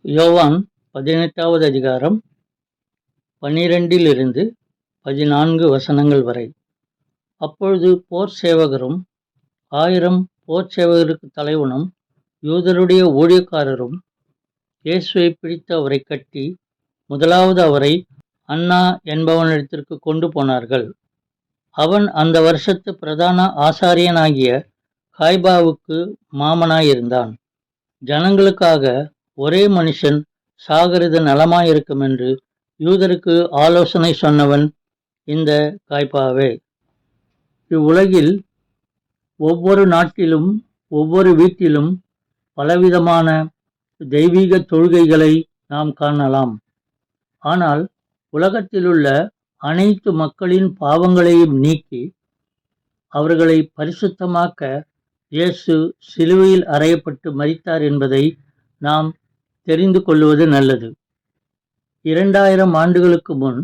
யோவான் 18வது அதிகாரம் 12 14 வசனங்கள் வரை. அப்பொழுது போர் சேவகரும் 1000 போர் சேவகருக்கு தலைவனும் யூதருடைய ஊழியக்காரரும் இயேசுவை பிடித்து அவரை கட்டி முதலாவது அவரை அன்னா என்பவனிடத்திற்கு கொண்டு போனார்கள். அவன் அந்த வருஷத்து பிரதான ஆசாரியனாகிய காய்பாவுக்கு மாமனாயிருந்தான். ஜனங்களுக்காக ஒரே மனுஷன் சாகிறது நலமாயிருக்கும் என்று யூதருக்கு ஆலோசனை சொன்னவன் இந்த காய்பாவே. இவ்வுலகில் ஒவ்வொரு நாட்டிலும் ஒவ்வொரு வீட்டிலும் பலவிதமான தெய்வீக தொழுகைகளை நாம் காணலாம். ஆனால் உலகத்திலுள்ள அனைத்து மக்களின் பாவங்களையும் நீக்கி அவர்களை பரிசுத்தமாக்க இயேசு சிலுவையில் அறையப்பட்டு மரித்தார் என்பதை நாம் தெரிந்து கொள்வது நல்லது. 2000 ஆண்டுகளுக்கு முன்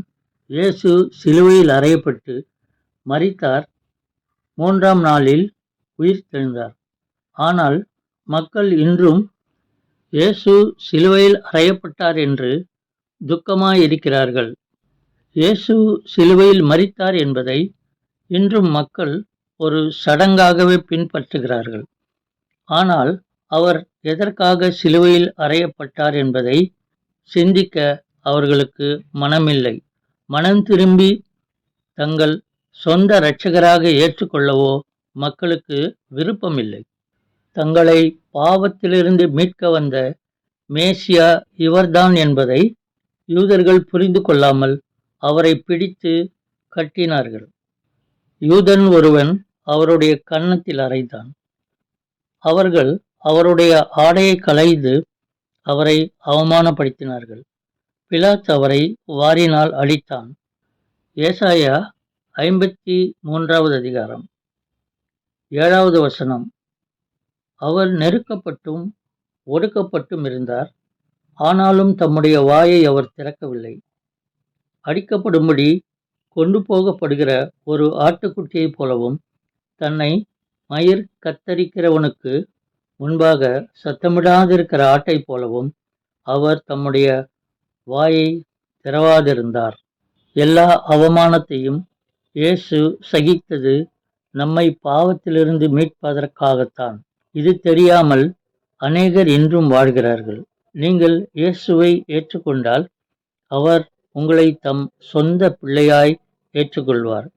இயேசு சிலுவையில் அறையப்பட்டு மரித்தார். 3ஆம் நாளில் உயிர் தெழுந்தார். ஆனால் மக்கள் இன்றும் இயேசு சிலுவையில் அறையப்பட்டார் என்று துக்கமாயிருக்கிறார்கள். இயேசு சிலுவையில் மரித்தார் என்பதை இன்றும் மக்கள் ஒரு சடங்காகவே பின்பற்றுகிறார்கள். ஆனால் அவர் எதற்காக சிலுவையில் அறையப்பட்டார் என்பதை சிந்திக்க அவர்களுக்கு மனமில்லை. மனம் திரும்பி தங்கள் சொந்த இரட்சகராக ஏற்றுக்கொள்ளவோ மக்களுக்கு விருப்பமில்லை. தங்களை பாவத்திலிருந்து மீட்க வந்த மேசியா இவர்தான் என்பதை யூதர்கள் புரிந்து கொள்ளாமல் அவரை பிடித்து கட்டினார்கள். யூதன் ஒருவன் அவருடைய கன்னத்தில் அறைந்தான். அவர்கள் அவருடைய ஆடையை களைந்து அவரை அவமானப்படுத்தினார்கள். பிலாத்து அவரை வாரினால் அடித்தான். ஏசாயா 53வது அதிகாரம் 7வது வசனம். அவர் நெருக்கப்பட்டும் ஒடுக்கப்பட்டும் இருந்தார், ஆனாலும் தம்முடைய வாயை அவர் திறக்கவில்லை. அடிக்கப்படும்படி கொண்டு போகப்படுகிற ஒரு ஆட்டுக்குட்டியைப் போலவும் தன்னை மயிர் கத்தரிக்கிறவனுக்கு முன்பாக சத்தமிடாதிருக்கிற ஆட்டை போலவும் அவர் தம்முடைய வாயை திறவாதிருந்தார். எல்லா அவமானத்தையும் இயேசு சகித்தது நம்மை பாவத்திலிருந்து மீட்பதற்காகத்தான். இது தெரியாமல் அநேகர் இன்றும் வாழ்கிறார்கள். நீங்கள் இயேசுவை ஏற்றுக்கொண்டால் அவர் உங்களை தம் சொந்த பிள்ளையாய் ஏற்றுக்கொள்வார்.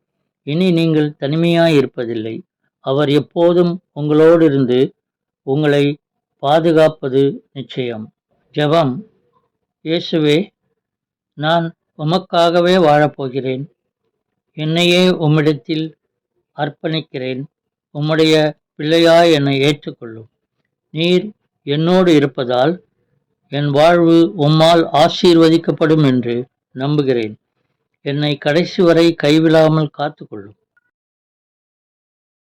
இனி நீங்கள் தனிமையாய் இருப்பதில்லை. அவர் எப்போதும் உங்களோடு இருந்து உங்களை பாதுகாப்பது நிச்சயம். ஜெபம். இயேசுவே, நான் உமக்காகவே வாழப்போகிறேன். என்னையே உம்மிடத்தில் அர்ப்பணிக்கிறேன். உம்முடைய பிள்ளையாய் என்னை ஏற்றுக்கொள்ளும். நீர் என்னோடு இருப்பதால் என் வாழ்வு உம்மால் ஆசீர்வதிக்கப்படும் என்று நம்புகிறேன். என்னை கடைசி வரை கைவிடாமல் காத்துக்கொள்ளும்.